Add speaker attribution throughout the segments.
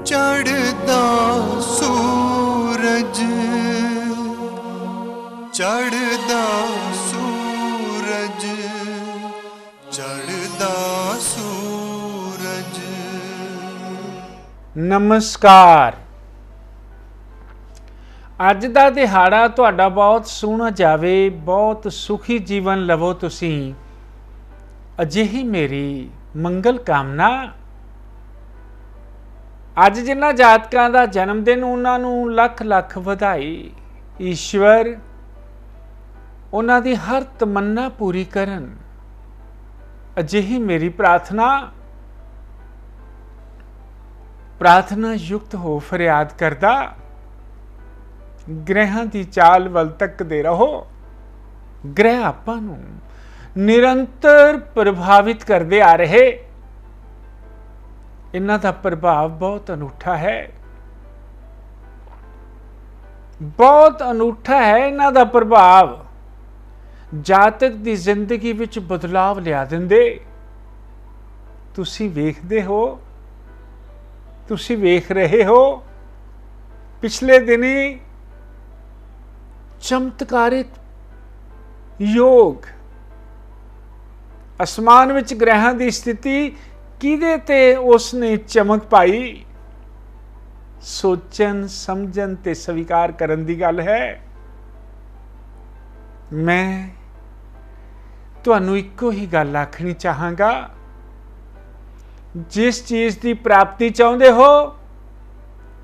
Speaker 1: ਚੜ੍ਹਦਾ ਸੂਰਜ, ਚੜ੍ਹਦਾ ਸੂਰਜ, ਚੜ੍ਹਦਾ ਸੂਰਜ।
Speaker 2: ਨਮਸਕਾਰ। ਅੱਜ ਦਾ ਦਿਹਾੜਾ ਤੁਹਾਡਾ ਬਹੁਤ ਸੋਹਣਾ ਜਾਵੇ, ਬਹੁਤ ਸੁਖੀ ਜੀਵਨ ਲਵੋ ਤੁਸੀਂ, ਅਜਿਹੀ ਮੇਰੀ ਮੰਗਲ ਕਾਮਨਾ। ਅੱਜ ਜਿਨ੍ਹਾਂ ਜਾਤਕਾਂ ਦਾ ਜਨਮ ਦਿਨ, ਉਹਨਾਂ ਨੂੰ ਲੱਖ ਲੱਖ ਵਧਾਈ। ਈਸ਼ਵਰ ਉਹਨਾਂ ਦੀ ਹਰ ਤਮੰਨਾ ਪੂਰੀ ਕਰਨ, ਅਜਿਹੀ ਮੇਰੀ ਪ੍ਰਾਰਥਨਾ। ਪ੍ਰਾਰਥਨਾ ਯੁਕਤ ਹੋ ਫਰਿਆਦ ਕਰਦਾ, ਗ੍ਰਹਿਾਂ ਦੀ ਚਾਲ ਵੱਲ ਤੱਕਦੇ ਰਹੋ। ਗ੍ਰਹਿ ਆਪਾਂ ਨੂੰ ਨਿਰੰਤਰ ਪ੍ਰਭਾਵਿਤ ਕਰਦੇ ਆ ਰਹੇ। ਇਹਨਾਂ ਦਾ ਪ੍ਰਭਾਵ ਬਹੁਤ ਅਨੂਠਾ ਹੈ, ਬਹੁਤ ਅਨੂਠਾ ਹੈ ਇਹਨਾਂ ਦਾ ਪ੍ਰਭਾਵ। ਜਾਤਕ ਦੀ ਜ਼ਿੰਦਗੀ ਵਿੱਚ ਬਦਲਾਵ ਲਿਆ ਦਿੰਦੇ। ਤੁਸੀਂ ਵੇਖਦੇ ਹੋ, ਤੁਸੀਂ ਵੇਖ ਰਹੇ ਹੋ, ਪਿਛਲੇ ਦਿਨੀ ਚਮਤਕਾਰਿਕ ਯੋਗ, ਅਸਮਾਨ ਵਿੱਚ ਗ੍ਰਹਿਾਂ ਦੀ ਸਥਿਤੀ ਕਿਹਦੇ ਤੇ ਉਸਨੇ ਚਮਕ ਪਾਈ। ਸੋਚਣ ਸਮਝਣ ਤੇ ਸਵੀਕਾਰ ਕਰਨ ਦੀ ਗੱਲ ਹੈ। ਮੈਂ ਤੁਹਾਨੂੰ ਇੱਕੋ ਹੀ ਗੱਲ ਆਖਣੀ ਚਾਹਾਂਗਾ, ਜਿਸ ਚੀਜ਼ ਦੀ ਪ੍ਰਾਪਤੀ ਚਾਹੁੰਦੇ ਹੋ,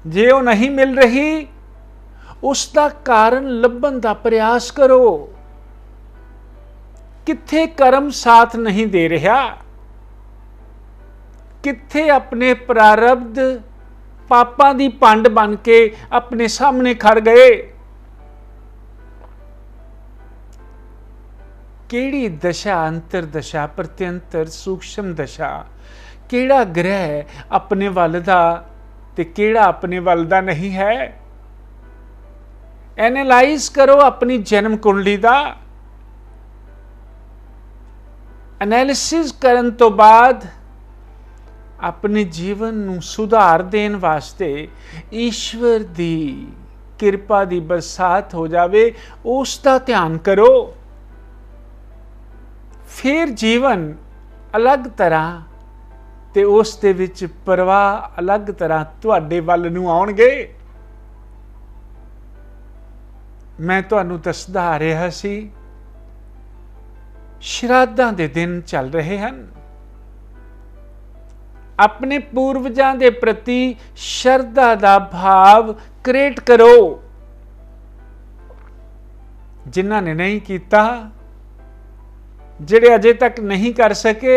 Speaker 2: ਜੇ ਉਹ ਨਹੀਂ ਮਿਲ ਰਹੀ, ਉਸ ਦਾ ਕਾਰਨ ਲੱਭਣ ਦਾ ਪ੍ਰਯਾਸ ਕਰੋ। ਕਿੱਥੇ ਕਰਮ ਸਾਥ ਨਹੀਂ ਦੇ ਰਿਹਾ, ਕਿੱਥੇ ਆਪਣੇ ਪ੍ਰਾਰਬਧ ਪਾਪਾਂ ਦੀ ਪੰਡ ਬਣ ਕੇ ਆਪਣੇ ਸਾਹਮਣੇ ਖੜ ਗਏ। ਕਿਹੜੀ ਦਸ਼ਾ, ਅੰਤਰ ਦਸ਼ਾ, ਪ੍ਰਤਿਅੰਤਰ ਸੂਖਸ਼ਮ ਦਸ਼ਾ, ਕਿਹੜਾ ਗ੍ਰਹਿ ਆਪਣੇ ਵੱਲ ਦਾ ਤੇ ਕਿਹੜਾ ਆਪਣੇ ਵੱਲ ਦਾ ਨਹੀਂ ਹੈ। ਐਨਾਲਾਈਜ਼ ਕਰੋ ਆਪਣੀ ਜਨਮ ਕੁੰਡਲੀ ਦਾ। ਐਨਾਲਿਸਿਸ ਕਰਨ ਤੋਂ ਬਾਅਦ ਆਪਣੇ ਜੀਵਨ ਨੂੰ ਸੁਧਾਰ ਦੇਣ ਵਾਸਤੇ ਈਸ਼ਵਰ ਦੀ ਕਿਰਪਾ ਦੀ ਬਰਸਾਤ ਹੋ ਜਾਵੇ, ਉਸ ਦਾ ਧਿਆਨ ਕਰੋ। ਫਿਰ ਜੀਵਨ ਅਲੱਗ ਤਰ੍ਹਾਂ ਤੇ ਉਸ ਦੇ ਵਿੱਚ ਪ੍ਰਵਾਹ ਅਲੱਗ ਤਰ੍ਹਾਂ ਤੁਹਾਡੇ ਵੱਲ ਨੂੰ ਆਉਣਗੇ। ਮੈਂ ਤੁਹਾਨੂੰ ਦੱਸਦਾ ਆ ਰਿਹਾ ਸੀ, ਸ਼ਰਾਧਾਂ ਦੇ ਦਿਨ ਚੱਲ ਰਹੇ ਹਨ। ਆਪਣੇ ਪੂਰਵਜਾਂ ਦੇ ਪ੍ਰਤੀ ਸ਼ਰਧਾ ਦਾ ਭਾਵ ਕ੍ਰੀਏਟ ਕਰੋ। ਜਿਨ੍ਹਾਂ ਨੇ ਨਹੀਂ ਕੀਤਾ, ਜਿਹੜੇ ਅਜੇ ਤੱਕ ਨਹੀਂ ਕਰ ਸਕੇ,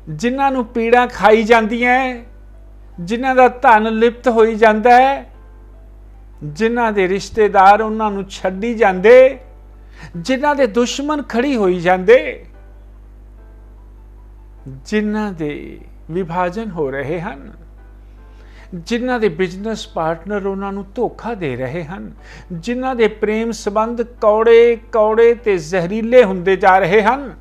Speaker 2: ਜਿਨ੍ਹਾਂ ਨੂੰ ਪੀੜਾਂ ਖਾਈ ਜਾਂਦੀਆਂ, ਜਿਨ੍ਹਾਂ ਦਾ ਧਨ ਲਿਪਤ ਹੋਈ ਜਾਂਦਾ ਹੈ, ਜਿਨ੍ਹਾਂ ਦੇ ਰਿਸ਼ਤੇਦਾਰ ਉਹਨਾਂ ਨੂੰ ਛੱਡੀ ਜਾਂਦੇ, ਜਿਨ੍ਹਾਂ ਦੇ ਦੁਸ਼ਮਣ ਖੜੀ ਹੋਈ ਜਾਂਦੇ, ਜਿਨ੍ਹਾਂ ਦੇ ਵਿਭਾਜਨ ਹੋ ਰਹੇ ਹਨ, ਜਿਨ੍ਹਾਂ ਦੇ ਬਿਜ਼ਨਸ ਪਾਰਟਨਰ ਉਹਨਾਂ ਨੂੰ ਧੋਖਾ ਦੇ ਰਹੇ ਹਨ, ਜਿਨ੍ਹਾਂ ਦੇ ਪ੍ਰੇਮ ਸੰਬੰਧ ਕੌੜੇ ਕੌੜੇ ਤੇ ਜ਼ਹਿਰੀਲੇ ਹੁੰਦੇ ਜਾ ਰਹੇ ਹਨ,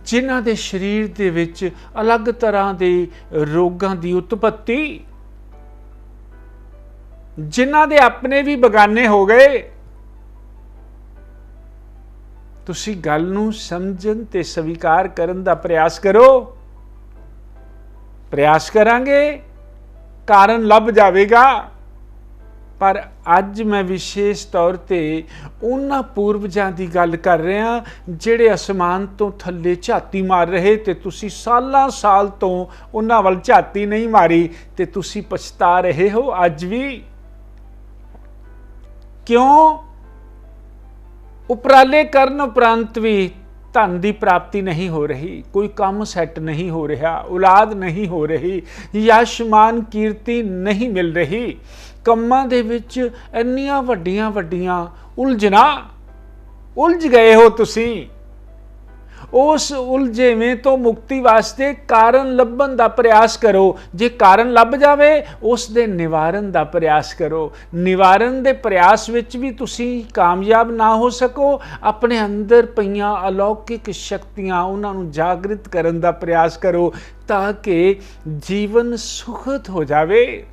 Speaker 2: ਜਿਨ੍ਹਾਂ ਦੇ ਸਰੀਰ ਦੇ ਵਿੱਚ ਅਲੱਗ ਤਰ੍ਹਾਂ ਦੇ ਰੋਗਾਂ ਦੀ ਉਤਪਤੀ, ਜਿਨ੍ਹਾਂ ਦੇ ਆਪਣੇ ਵੀ ਬਗਾਨੇ ਹੋ ਗਏ। ਤੁਸੀਂ ਗੱਲ ਨੂੰ ਸਮਝਣ ਤੇ ਸਵੀਕਾਰ ਕਰਨ ਦਾ ਪ੍ਰਯਾਸ ਕਰੋ। ਪ੍ਰਯਾਸ ਕਰਾਂਗੇ, ਕਾਰਨ ਲੱਭ ਜਾਵੇਗਾ। ਪਰ ਅੱਜ ਮੈਂ ਵਿਸ਼ੇਸ਼ ਤੌਰ ਤੇ ਉਹਨਾਂ ਪੂਰਵਜਾਂ ਦੀ ਗੱਲ ਕਰ ਰਿਹਾ, ਜਿਹੜੇ ਅਸਮਾਨ ਤੋਂ ਥੱਲੇ ਝਾਤੀ ਮਾਰ ਰਹੇ ਤੇ ਤੁਸੀਂ ਸਾਲਾਂ ਸਾਲ ਤੋਂ ਉਹਨਾਂ ਵੱਲ ਝਾਤੀ ਨਹੀਂ ਮਾਰੀ ਤੇ ਤੁਸੀਂ ਪਛਤਾ ਰਹੇ ਹੋ ਅੱਜ ਵੀ। ਕਿਉਂ? ਉਪਰਾਲੇ ਕਰਨ ਉਪਰੰਤ ਵੀ ਧਨ ਦੀ ਪ੍ਰਾਪਤੀ ਨਹੀਂ ਹੋ ਰਹੀ, ਕੋਈ ਕੰਮ ਸੈੱਟ ਨਹੀਂ ਹੋ ਰਿਹਾ, ਔਲਾਦ ਨਹੀਂ ਹੋ ਰਹੀ, ਯਸ਼ ਮਾਨ ਕੀਰਤੀ ਨਹੀਂ ਮਿਲ ਰਹੀ। ਕੰਮਾਂ ਦੇ ਵਿੱਚ ਇੰਨੀਆਂ ਵੱਡੀਆਂ ਵੱਡੀਆਂ ਉਲਝ ਗਏ ਹੋ ਤੁਸੀਂ। ਉਸ ਉਲਝੇਵੇਂ ਤੋਂ ਮੁਕਤੀ ਵਾਸਤੇ ਕਾਰਨ ਲੱਭਣ ਦਾ ਪ੍ਰਯਾਸ ਕਰੋ। ਜੇ ਕਾਰਨ ਲੱਭ ਜਾਵੇ ਉਸ ਦੇ ਨਿਵਾਰਨ ਦਾ ਪ੍ਰਯਾਸ ਕਰੋ। ਨਿਵਾਰਨ ਦੇ ਪ੍ਰਯਾਸ ਵਿੱਚ ਵੀ ਤੁਸੀਂ ਕਾਮਯਾਬ ਨਾ ਹੋ ਸਕੋ, ਆਪਣੇ ਅੰਦਰ ਪਈਆਂ ਅਲੌਕਿਕ ਸ਼ਕਤੀਆਂ ਉਹਨਾਂ ਨੂੰ ਜਾਗਰਿਤ ਕਰਨ ਦਾ ਪ੍ਰਯਾਸ ਕਰੋ ਤਾਂ ਕਿ ਜੀਵਨ ਸੁਖਦ ਹੋ ਜਾਵੇ।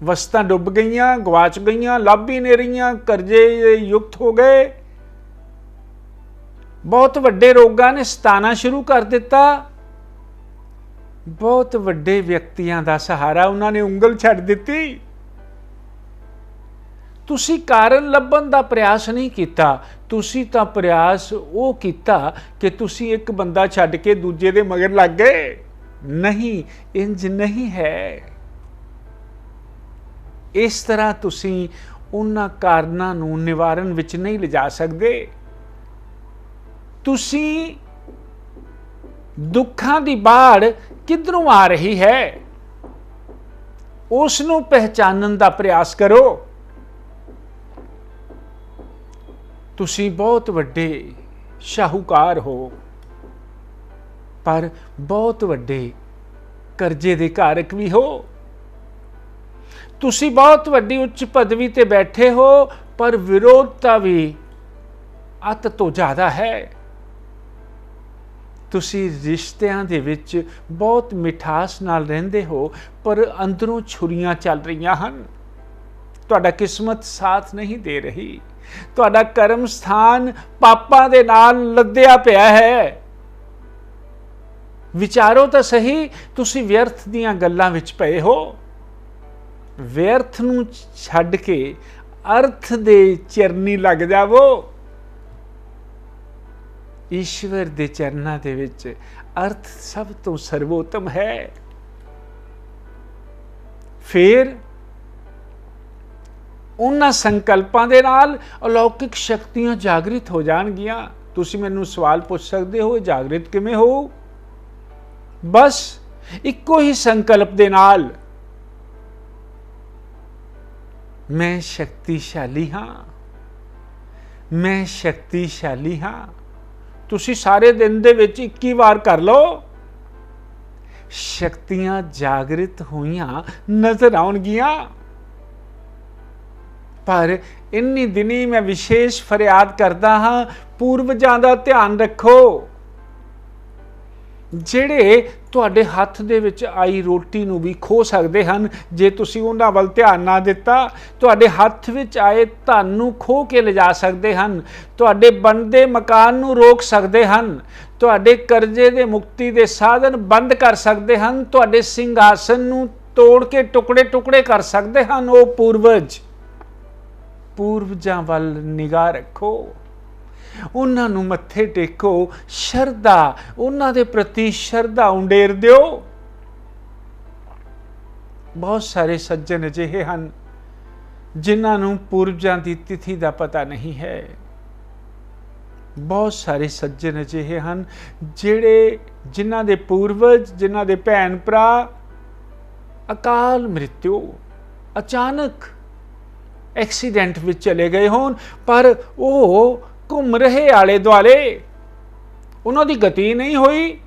Speaker 2: ਵਸਤਾਂ ਡੁੱਬ ਗਈਆਂ, ਗਵਾਚ ਗਈਆਂ, ਲੱਭ ਹੀ ਨਹੀਂ ਰਹੀਆਂ, ਕਰਜ਼ੇ ਯੁਕਤ ਹੋ ਗਏ, ਬਹੁਤ ਵੱਡੇ ਰੋਗਾਂ ਨੇ ਸਤਾਨਾ ਸ਼ੁਰੂ ਕਰ ਦਿੱਤਾ, ਬਹੁਤ ਵੱਡੇ ਵਿਅਕਤੀਆਂ ਦਾ ਸਹਾਰਾ ਉਹਨਾਂ ਨੇ ਉਂਗਲ ਛੱਡ ਦਿੱਤੀ। ਤੁਸੀਂ ਕਾਰਨ ਲੱਭਣ ਦਾ ਪ੍ਰਯਾਸ ਨਹੀਂ ਕੀਤਾ, ਤੁਸੀਂ ਤਾਂ ਪ੍ਰਯਾਸ ਉਹ ਕੀਤਾ ਕਿ ਤੁਸੀਂ ਇੱਕ ਬੰਦਾ ਛੱਡ ਕੇ ਦੂਜੇ ਦੇ ਮਗਰ ਲੱਗ ਗਏ। ਨਹੀਂ, ਇੰਜ ਨਹੀਂ ਹੈ। ਇਸ ਤਰ੍ਹਾਂ ਤੁਸੀਂ ਉਹਨਾਂ ਕਾਰਨਾਂ ਨੂੰ ਨਿਵਾਰਨ ਵਿੱਚ ਨਹੀਂ ਲਿਜਾ ਸਕਦੇ। ਤੁਸੀਂ ਦੁੱਖਾਂ ਦੀ ਬਾੜ ਕਿੱਧਰੋਂ ਆ ਰਹੀ ਹੈ ਉਸ ਨੂੰ ਪਹਿਚਾਨਣ ਦਾ ਪ੍ਰਯਾਸ ਕਰੋ। ਤੁਸੀਂ ਬਹੁਤ ਵੱਡੇ ਸ਼ਾਹੂਕਾਰ ਹੋ, ਪਰ ਬਹੁਤ ਵੱਡੇ ਕਰਜ਼ੇ ਦੇ ਕਾਰਕ ਵੀ ਹੋ। ਤੁਸੀਂ ਬਹੁਤ ਵੱਡੀ ਉੱਚ ਪਦਵੀ ਤੇ ਬੈਠੇ ਹੋ, ਪਰ ਵਿਰੋਧਤਾ ਵੀ ਅੱਤ ਤੋਂ ਜ਼ਿਆਦਾ ਹੈ। ਤੁਸੀਂ ਰਿਸ਼ਤਿਆਂ ਦੇ ਵਿੱਚ ਬਹੁਤ ਮਿਠਾਸ ਨਾਲ ਰਹਿੰਦੇ ਹੋ, ਪਰ ਅੰਦਰੋਂ ਛੁਰੀਆਂ ਚੱਲ ਰਹੀਆਂ ਹਨ। ਤੁਹਾਡਾ ਕਿਸਮਤ ਸਾਥ ਨਹੀਂ ਦੇ ਰਹੀ। ਤੁਹਾਡਾ ਕਰਮ ਸਥਾਨ ਪਾਪਾਂ ਦੇ ਨਾਲ ਲੱਦਿਆ ਪਿਆ ਹੈ। ਵਿਚਾਰੋ ਤਾਂ ਸਹੀ, ਤੁਸੀਂ ਵਿਅਰਥ ਦੀਆਂ ਗੱਲਾਂ ਵਿੱਚ ਪਏ ਹੋ। ਵਿਅਰਥ ਨੂੰ ਛੱਡ ਕੇ ਅਰਥ ਦੇ ਚਰਨੀ ਲੱਗ ਜਾਵੋ। ਈਸ਼ਵਰ ਦੇ ਚਰਨਾਂ ਦੇ ਵਿੱਚ ਅਰਥ ਸਭ ਤੋਂ ਸਰਵੋਤਮ ਹੈ। ਫਿਰ ਉਹਨਾਂ ਸੰਕਲਪਾਂ ਦੇ ਨਾਲ ਅਲੌਕਿਕ ਸ਼ਕਤੀਆਂ ਜਾਗਰਿਤ ਹੋ ਜਾਣਗੀਆਂ। ਤੁਸੀਂ ਮੈਨੂੰ ਸਵਾਲ ਪੁੱਛ ਸਕਦੇ ਹੋ, ਜਾਗਰਿਤ ਕਿਵੇਂ ਹੋ? ਬਸ ਇੱਕੋ ਹੀ ਸੰਕਲਪ ਦੇ ਨਾਲ, ਮੈਂ ਸ਼ਕਤੀਸ਼ਾਲੀ ਹਾਂ, ਮੈਂ ਸ਼ਕਤੀਸ਼ਾਲੀ ਹਾਂ। ਤੁਸੀਂ ਸਾਰੇ ਦਿਨ ਦੇ ਵਿੱਚ 21 ਵਾਰ ਕਰ ਲਓ, ਸ਼ਕਤੀਆਂ ਜਾਗਰਿਤ ਹੋਈਆਂ ਨਜ਼ਰ ਆਉਣਗੀਆਂ। ਪਰ ਇੰਨੀ ਦਿਨੀ ਮੈਂ ਵਿਸ਼ੇਸ਼ ਫਰਿਆਦ ਕਰਦਾ ਹਾਂ, ਪੂਰਵਜਾਂ ਦਾ ਧਿਆਨ ਰੱਖੋ, ਜਿਹੜੇ ਤੁਹਾਡੇ ਹੱਥ ਦੇ ਵਿੱਚ ਆਈ ਰੋਟੀ ਨੂੰ ਵੀ ਖੋ ਸਕਦੇ ਹਨ ਜੇ ਤੁਸੀਂ ਉਹਨਾਂ ਵੱਲ ਧਿਆਨ ਨਾ ਦਿੱਤਾ। ਤੁਹਾਡੇ ਹੱਥ ਵਿੱਚ ਆਏ ਧਨ ਨੂੰ ਖੋ ਕੇ ਲਿਜਾ ਸਕਦੇ ਹਨ, ਤੁਹਾਡੇ ਬਣਦੇ ਮਕਾਨ ਨੂੰ ਰੋਕ ਸਕਦੇ ਹਨ, ਤੁਹਾਡੇ ਕਰਜ਼ੇ ਦੇ ਮੁਕਤੀ ਦੇ ਸਾਧਨ ਬੰਦ ਕਰ ਸਕਦੇ ਹਨ, ਤੁਹਾਡੇ ਸਿੰਘਾਸਨ ਨੂੰ ਤੋੜ ਕੇ ਟੁਕੜੇ ਟੁਕੜੇ ਕਰ ਸਕਦੇ ਹਨ। ਉਹ ਪੂਰਵਜਾਂ ਵੱਲ ਨਿਗਾਹ ਰੱਖੋ, ਉਹਨਾਂ ਨੂੰ ਮੱਥੇ ਟੇਕੋ, ਸ਼ਰਧਾ, ਉਹਨਾਂ ਦੇ ਪ੍ਰਤੀ ਸ਼ਰਧਾ ਉਡੇਰ ਦਿਓ। ਬਹੁਤ ਸਾਰੇ ਸੱਜਣ ਅਜਿਹੇ ਹਨ ਜਿਨ੍ਹਾਂ ਨੂੰ ਪੂਰਵਜਾਂ ਦੀ ਤਿਥੀ ਦਾ ਪਤਾ ਨਹੀਂ ਹੈ। ਬਹੁਤ ਸਾਰੇ ਸੱਜਣ ਅਜਿਹੇ ਹਨ ਜਿਨ੍ਹਾਂ ਦੇ ਪੂਰਵਜ, ਜਿਨ੍ਹਾਂ ਦੇ ਭੈਣ ਭਰਾ ਅਕਾਲ ਮ੍ਰਿਤਿੂ, ਅਚਾਨਕ ਐਕਸੀਡੈਂਟ ਵਿੱਚ ਚਲੇ ਗਏ ਹੋਣ, ਪਰ ਉਹ ਘੁੰਮ ਰਹੇ ਆਲੇ ਦੁਆਲੇ, ਉਹਨਾਂ ਦੀ ਗਤੀ ਨਹੀਂ ਹੋਈ,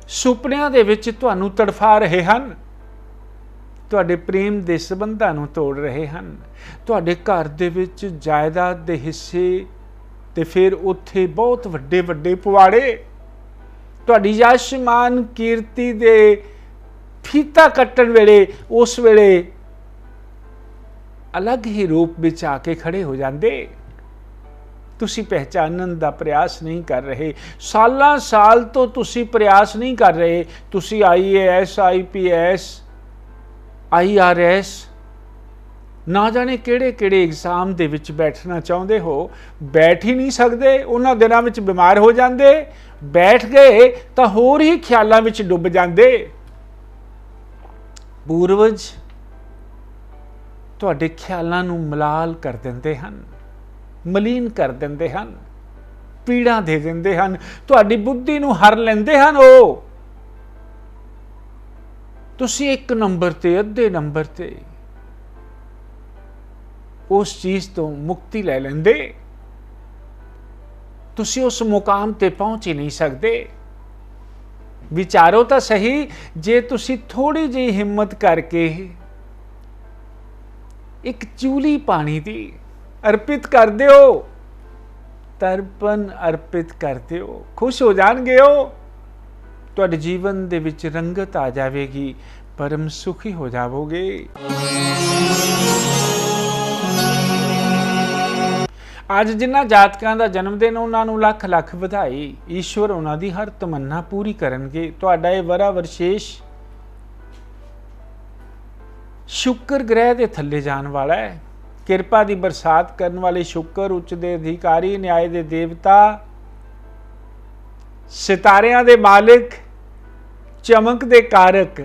Speaker 2: ਸੁਪਨਿਆਂ ਦੇ ਵਿੱਚ ਤੁਹਾਨੂੰ ਤੜਫਾ ਰਹੇ ਹਨ, ਤੁਹਾਡੇ ਪ੍ਰੇਮ ਦੇ ਸੰਬੰਧਾਂ ਨੂੰ ਤੋੜ ਰਹੇ ਹਨ, ਤੁਹਾਡੇ ਘਰ ਦੇ ਵਿੱਚ ਜਾਇਦਾਦ ਦੇ ਹਿੱਸੇ ਤੇ ਫਿਰ ਉੱਥੇ ਬਹੁਤ ਵੱਡੇ ਵੱਡੇ ਪੁਆੜੇ, ਤੁਹਾਡੀ ਯਸ਼ ਮਾਨ ਕੀਰਤੀ ਦੇ ਫੀਤਾ ਕੱਟਣ ਵੇਲੇ, ਉਸ ਵੇਲੇ ਅਲੱਗ ਹੀ ਰੂਪ ਵਿੱਚ ਆ ਕੇ ਖੜੇ ਹੋ ਜਾਂਦੇ। ਤੁਸੀਂ ਪਹਿਚਾਨਣ ਦਾ ਪ੍ਰਯਾਸ ਨਹੀਂ ਕਰ ਰਹੇ। ਸਾਲਾਂ ਸਾਲ ਤੋਂ ਤੁਸੀਂ ਪ੍ਰਯਾਸ ਨਹੀਂ ਕਰ ਰਹੇ। ਤੁਸੀਂ IAS, IPS, IRS, ਨਾ ਜਾਣੇ ਕਿਹੜੇ ਕਿਹੜੇ ਐਗਜ਼ਾਮ ਦੇ ਵਿੱਚ ਬੈਠਣਾ ਚਾਹੁੰਦੇ ਹੋ, ਬੈਠ ਹੀ ਨਹੀਂ ਸਕਦੇ। ਉਹਨਾਂ ਦਿਨਾਂ ਵਿੱਚ ਬਿਮਾਰ ਹੋ ਜਾਂਦੇ, ਬੈਠ ਗਏ ਤਾਂ ਹੋਰ ਹੀ ਖਿਆਲਾਂ ਵਿੱਚ ਡੁੱਬ ਜਾਂਦੇ। ਪੂਰਵਜ ਤੁਹਾਡੇ ਖਿਆਲਾਂ ਨੂੰ ਮਲਾਲ ਕਰ ਦਿੰਦੇ ਹਨ, ਮਲੀਨ ਕਰ ਦਿੰਦੇ ਹਨ, ਪੀੜਾਂ ਦੇ ਦਿੰਦੇ ਹਨ, ਤੁਹਾਡੀ ਬੁੱਧੀ ਨੂੰ ਹਰ ਲੈਂਦੇ ਹਨ। ਉਹ ਤੁਸੀਂ ਇੱਕ ਨੰਬਰ ਤੇ, ਅੱਧੇ ਨੰਬਰ ਤੇ ਉਸ ਚੀਜ਼ ਤੋਂ ਮੁਕਤੀ ਲੈ ਲੈਂਦੇ। ਤੁਸੀਂ ਉਸ ਮੁਕਾਮ ਤੇ ਪਹੁੰਚ ਹੀ ਨਹੀਂ ਸਕਦੇ। ਵਿਚਾਰੋ ਤਾਂ ਸਹੀ, ਜੇ ਤੁਸੀਂ ਥੋੜੀ ਜਿਹੀ ਹਿੰਮਤ ਕਰਕੇ ਇੱਕ ਚੂਲੀ ਪਾਣੀ ਦੀ ਅਰਪਿਤ ਕਰ ਦਿਓ, ਤਰਪਨ ਅਰਪਿਤ ਕਰ ਦਿਓ, ਖੁਸ਼ ਹੋ ਜਾਣਗੇ ਉਹ। ਤੁਹਾਡੇ ਜੀਵਨ ਦੇ ਵਿੱਚ ਰੰਗਤ ਆ ਜਾਵੇਗੀ, ਪਰਮ ਸੁਖੀ ਹੋ ਜਾਵੋਗੇ। ਅੱਜ ਜਿਨ੍ਹਾਂ ਜਾਤਕਾਂ ਦਾ ਜਨਮ ਦਿਨ, ਉਹਨਾਂ ਨੂੰ ਲੱਖ ਲੱਖ ਵਧਾਈ। ਈਸ਼ਵਰ ਉਹਨਾਂ ਦੀ ਹਰ ਤਮੰਨਾ ਪੂਰੀ ਕਰਨਗੇ। ਤੁਹਾਡਾ ਇਹ ਵਰਾ ਵਿਸ਼ੇਸ਼ ਸ਼ੁੱਕਰ ਗ੍ਰਹਿ ਦੇ ਥੱਲੇ ਜਾਣ ਵਾਲਾ ਹੈ। ਕਿਰਪਾ ਦੀ ਬਰਸਾਤ ਕਰਨ ਵਾਲੇ ਸ਼ੁੱਕਰ, ਉੱਚ ਦੇ ਅਧਿਕਾਰੀ, ਨਿਆਏ ਦੇ ਦੇਵਤਾ, ਸਿਤਾਰਿਆਂ ਦੇ ਮਾਲਿਕ, ਚਮਕ ਦੇ ਕਾਰਕ,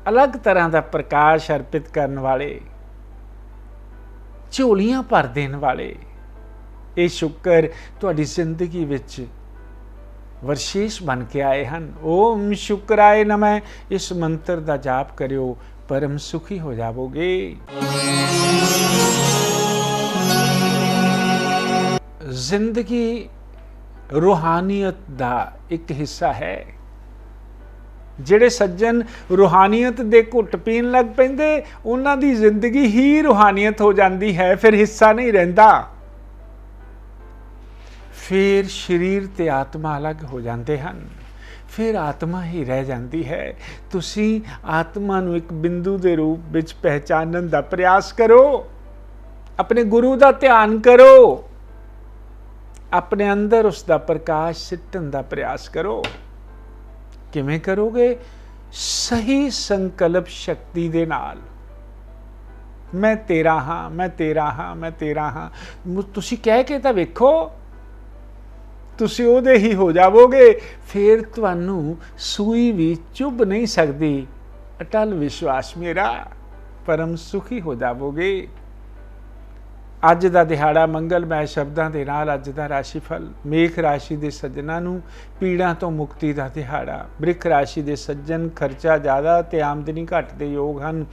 Speaker 2: ਅਲੱਗ ਤਰ੍ਹਾਂ ਦਾ ਪ੍ਰਕਾਸ਼ ਅਰਪਿਤ ਕਰਨ ਵਾਲੇ, ਝੋਲੀਆਂ ਭਰ ਦੇਣ ਵਾਲੇ ਇਹ ਸ਼ੁੱਕਰ ਤੁਹਾਡੀ ਜ਼ਿੰਦਗੀ ਵਿੱਚ ਵਿਸ਼ੇਸ਼ ਬਣ ਕੇ ਆਏ ਹਨ। ਓਮ ਸ਼ੁਕਰਾਏ ਨਮः, ਇਸ ਮੰਤਰ ਦਾ ਜਾਪ ਕਰਿਓ, ਪਰਮ ਸੁਖੀ ਹੋ ਜਾਵੋਗੇ। ਜ਼ਿੰਦਗੀ ਰੂਹਾਨੀਅਤ ਦਾ ਇੱਕ ਹਿੱਸਾ ਹੈ। ਜਿਹੜੇ ਸੱਜਣ ਰੂਹਾਨੀਅਤ ਦੇ ਘੁੱਟ ਪੀਣ ਲੱਗ ਪੈਂਦੇ, ਉਹਨਾਂ ਦੀ ਜ਼ਿੰਦਗੀ ਹੀ ਰੂਹਾਨੀਅਤ ਹੋ ਜਾਂਦੀ ਹੈ, ਫਿਰ ਹਿੱਸਾ ਨਹੀਂ ਰਹਿੰਦਾ। ਫਿਰ ਸਰੀਰ ਤੇ ਆਤਮਾ ਅਲੱਗ ਹੋ ਜਾਂਦੇ ਹਨ, ਫਿਰ ਆਤਮਾ ਹੀ ਰਹਿ ਜਾਂਦੀ ਹੈ। ਤੁਸੀਂ ਆਤਮਾ ਨੂੰ ਇੱਕ ਬਿੰਦੂ ਦੇ ਰੂਪ ਵਿੱਚ ਪਹਿਚਾਨਣ ਦਾ ਪ੍ਰਯਾਸ ਕਰੋ, ਆਪਣੇ ਗੁਰੂ ਦਾ ਧਿਆਨ ਕਰੋ, ਆਪਣੇ ਅੰਦਰ ਉਸ ਦਾ ਪ੍ਰਕਾਸ਼ ਸਿੱਟਣ ਦਾ ਪ੍ਰਯਾਸ ਕਰੋ। ਕਿਵੇਂ ਕਰੋਗੇ? ਸਹੀ ਸੰਕਲਪ ਸ਼ਕਤੀ ਦੇ ਨਾਲ। ਮੈਂ ਤੇਰਾ ਹਾਂ, ਮੈਂ ਤੇਰਾ ਹਾਂ, ਮੈਂ ਤੇਰਾ ਹਾਂ। ਤੁਸੀਂ ਕਹਿ ਕੇ ਤਾਂ ਵੇਖੋ, ਤੁਸੀਂ ਉਹਦੇ ਹੀ ਹੋ ਜਾਵੋਗੇ। ਫਿਰ ਤੁਹਾਨੂੰ ਸੂਈ ਵੀ ਚੁੱਭ ਨਹੀਂ ਸਕਦੀ। ਅਟਲ ਵਿਸ਼ਵਾਸ ਮੇਰਾ, ਪਰਮ ਸੁਖੀ ਹੋ ਜਾਵੋਗੇ। ਅੱਜ ਦਾ ਦਿਹਾੜਾ ਮੰਗਲਮੈ ਸ਼ਬਦਾਂ ਦੇ ਨਾਲ ਅੱਜ ਦਾ ਰਾਸ਼ੀਫਲ। ਮੇਖ ਰਾਸ਼ੀ ਦੇ ਸੱਜਣਾਂ ਨੂੰ ਪੀੜਾਂ ਤੋਂ ਮੁਕਤੀ ਦਾ ਦਿਹਾੜਾ। ਬ੍ਰਿਖ ਰਾਸ਼ੀ ਦੇ ਸੱਜਣ ਖਰਚਾ ਜ਼ਿਆਦਾ ਤੇ ਆਮਦਨੀ ਘੱਟ ਦੇ ਯੋਗ ਹਨ।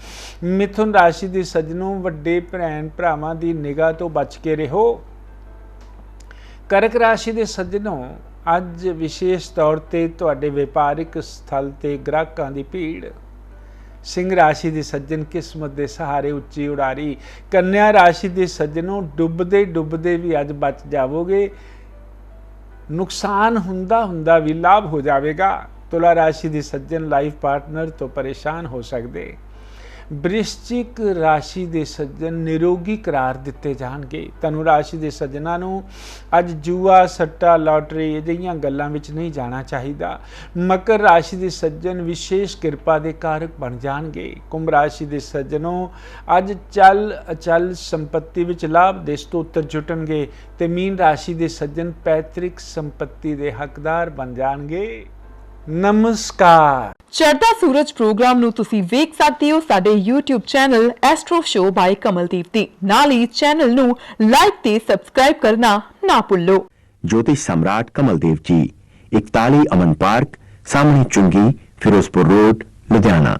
Speaker 2: ਮਿਥੁਨ ਰਾਸ਼ੀ ਦੇ ਸੱਜਣੋਂ ਵੱਡੇ ਭੈਣ ਭਰਾਵਾਂ ਦੀ ਨਿਗਾਹ ਤੋਂ ਬਚ ਕੇ ਰਹੋ। ਕਰਕ ਰਾਸ਼ੀ ਦੇ ਸੱਜਣੋਂ ਅੱਜ ਵਿਸ਼ੇਸ਼ ਤੌਰ ਤੇ ਤੁਹਾਡੇ ਵਪਾਰਿਕ ਸਥਲ ਤੇ ਗ੍ਰਾਹਕਾਂ ਦੀ ਭੀੜ। ਸਿੰਘ ਰਾਸ਼ੀ ਦੇ ਸੱਜਣ ਕਿਸਮਤ ਦੇ ਸਹਾਰੇ ਉੱਚੀ ਉਡਾਰੀ। ਕੰਨਿਆ ਰਾਸ਼ੀ ਦੇ ਸੱਜਣੋਂ ਡੁੱਬਦੇ ਡੁੱਬਦੇ ਵੀ ਅੱਜ ਬਚ ਜਾਵੋਗੇ। ਨੁਕਸਾਨ ਹੁੰਦਾ ਵੀ ਲਾਭ ਹੋ ਜਾਵੇਗਾ। ਤੁਲਾ ਰਾਸ਼ੀ ਦੇ ਸੱਜਣ ਲਾਈਫ ਪਾਰਟਨਰ ਤੋਂ ਪਰੇਸ਼ਾਨ ਹੋ ਸਕਦੇ। ਬ੍ਰਿਸ਼ਚਿਕ ਰਾਸ਼ੀ ਦੇ ਸੱਜਣ ਨਿਰੋਗੀ ਕਰਾਰ ਦਿੱਤੇ ਜਾਣਗੇ। ਧਨੁ ਰਾਸ਼ੀ ਦੇ ਸੱਜਣਾਂ ਨੂੰ ਅੱਜ ਜੂਆ, ਸੱਟਾ, ਲਾਟਰੀ ਅਜਿਹੀਆਂ ਗੱਲਾਂ ਵਿੱਚ ਨਹੀਂ ਜਾਣਾ ਚਾਹੀਦਾ। ਮਕਰ ਰਾਸ਼ੀ ਦੇ ਸੱਜਣ ਵਿਸ਼ੇਸ਼ ਕਿਰਪਾ ਦੇ ਕਾਰਕ ਬਣ ਜਾਣਗੇ। ਕੁੰਭ ਰਾਸ਼ੀ ਦੇ ਸੱਜਣੋਂ ਅੱਜ ਚੱਲ ਅਚਲ ਸੰਪत्ति ਵਿੱਚ ਲਾਭ ਦੇ ਸਤੋਤਰ ਜੁਟਣਗੇ ਤੇ ਮੀਨ ਰਾਸ਼ੀ ਦੇ ਸੱਜਣ ਪੈਤ੍ਰਿਕ ਸੰਪत्ति ਦੇ ਹੱਕਦਾਰ ਬਣ ਜਾਣਗੇ। ਨਮਸਕਾਰ।
Speaker 3: ਚੜ੍ਹਦਾ ਸੂਰਜ ਪ੍ਰੋਗਰਾਮ ਨੂੰ ਤੁਸੀਂ ਵੇਖ ਸਕਦੇ ਹੋ ਸਾਡੇ YouTube ਚੈਨਲ ਐਸਟ੍ਰੋ ਸ਼ੋ ਬਾਈ ਕਮਲਦੀਪ ਤੇ। ਨਾਲ ਹੀ ਚੈਨਲ ਨੂੰ ਲਾਈਕ ਤੇ ਸਬਸਕ੍ਰਾਈਬ ਕਰਨਾ ਨਾ ਭੁੱਲੋ।
Speaker 4: ज्योतिष सम्राट कमलदेव जी, 41 अमन पार्क, सामने चुंगी, फिरोजपुर रोड, लुधियाना।